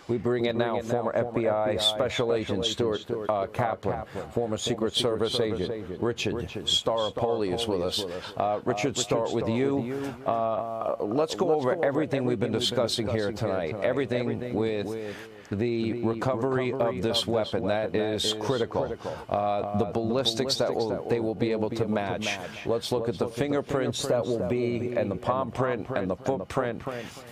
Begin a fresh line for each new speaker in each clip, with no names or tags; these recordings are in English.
We bring in now former FBI Special Agent Stuart Kaplan, former Secret Service agent Richard Staropoli is with us. Richard, start with you. Let's go over everything we've been discussing here tonight, everything with the recovery of this weapon. That is critical. The ballistics that they will be able to match. Let's look at the fingerprints that will be, and the palm print, and the footprint,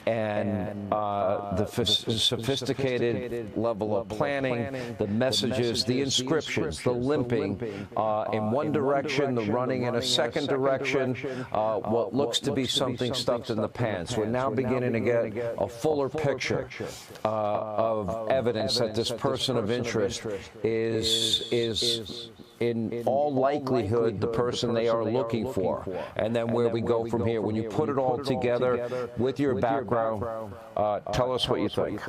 and the sophisticated level of planning, the messages, the inscriptions, the limping in one direction, the running in a second direction, what looks to be something stuffed in the pants. We're now beginning to get a fuller picture of evidence that this person of interest is in all likelihood the person they are looking for. And then where we go from here. When you put it all together with your background, tell us what you think.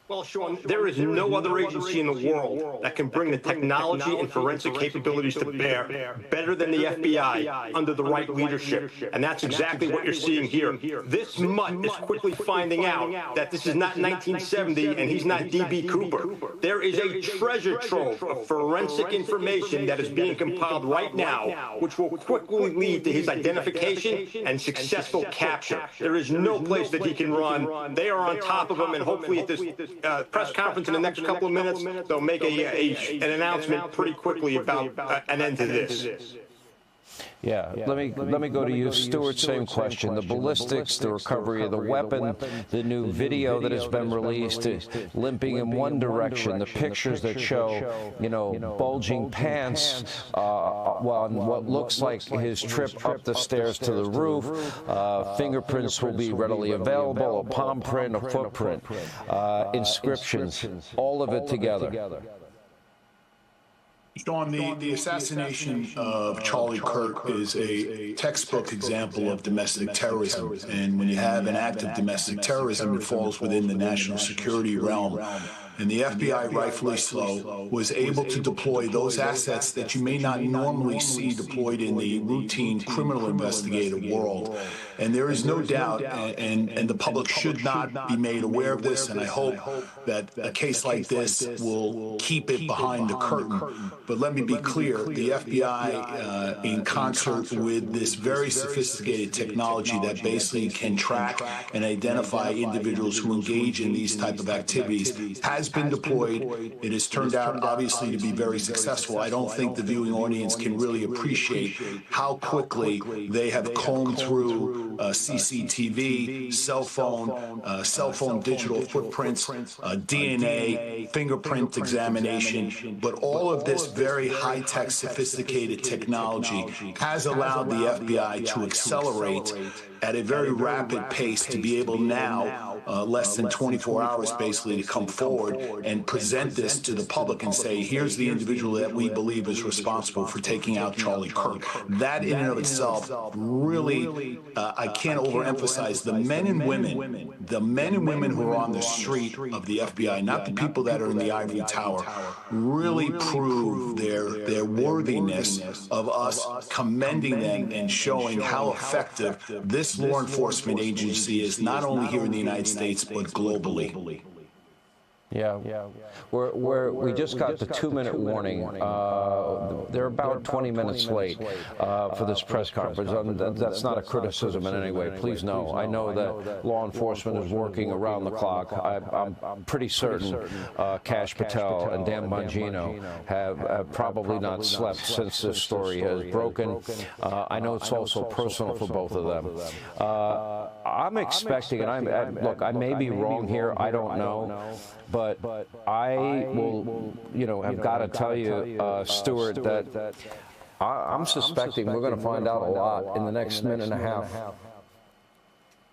Well, Sean, there is no other agency in the world that can bring the technology and forensic capabilities to bear better than the FBI under the right leadership. And that's exactly what you're seeing here. This mutt is quickly finding out that this is not 1970 and he's not D.B. Cooper. There is a treasure trove of forensic information that is being compiled right now, which will quickly lead to his identification and successful capture. There is no place that he can run. They are on top of him, and hopefully at this press conference in the next couple of minutes, they'll make an announcement pretty quickly about an end to this.
Yeah, let me go to you, Stuart. Same question. The ballistics, the recovery of the weapon, the new video that has been released, limping in one direction, the pictures that show, bulging pants, what looks like his trip up the stairs to the roof. Fingerprints will be readily available, a palm print, a footprint, inscriptions, all of it together.
Sean, the assassination of Charlie Kirk is a textbook example of domestic terrorism. And when you have an act of domestic terrorism, it falls within the national security realm. And the FBI, rightfully so, was able to deploy those assets that you may not normally see deployed in the routine criminal investigative world. And there is no doubt, and the public should not be made aware of this, and I hope that a case like this will keep it behind the curtain. But let me be clear, the FBI, in concert with this very sophisticated technology that basically can track and identify individuals who engage in these type of activities, has been deployed. It has turned out, obviously, to be very successful. I don't think the viewing audience can really appreciate how quickly they have combed through CCTV, cell phone digital footprints, DNA, fingerprint examination. But all of this very high-tech, sophisticated technology has allowed the FBI to accelerate at a very rapid pace to be able now, less than 24 hours basically, to come forward and present this to the public and say, here's the individual that we believe is responsible for taking out Charlie Kirk. That in and of itself really, I can't overemphasize the men and women who are on the street of the FBI, not the people that are in the ivory tower, really prove their worthiness of us commending them and showing how effective this law enforcement agency is, not only here in the United States, but globally.
Yeah, we just got the 2-minute warning. They're about 20 minutes late for this press conference. That's not a criticism in any way. Please know. I know that law enforcement is working around the clock. I'm pretty certain Kash Patel and Dan Bongino have probably not slept since this story has broken. I know it's also personal for both of them. I'm expecting, and look, I may be wrong here. I don't know. But I will, have got to tell you, Stuart, that I'm suspecting we're going to find out a lot in the next minute and a half.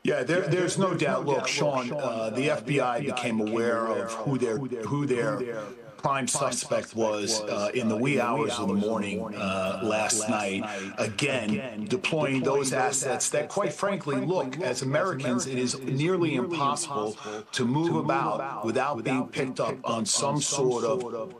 Yeah, there's no doubt. Look, Sean, the FBI became aware of who their prime suspect was in the wee hours of the morning last night, again, deploying those assets that, quite frankly, look, as Americans, it is nearly impossible to move about without being picked up on some sort of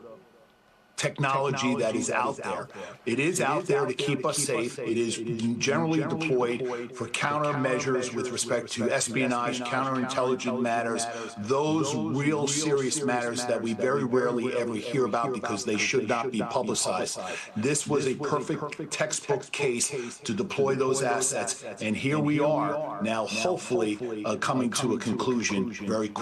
technology that is out there. It is out there to keep us safe. It is generally deployed for countermeasures with respect to espionage, counterintelligence matters, those real serious matters that we very rarely ever hear about because they should not be publicized. This was a perfect textbook case to deploy those assets, and here we are now, hopefully coming to a conclusion very quickly.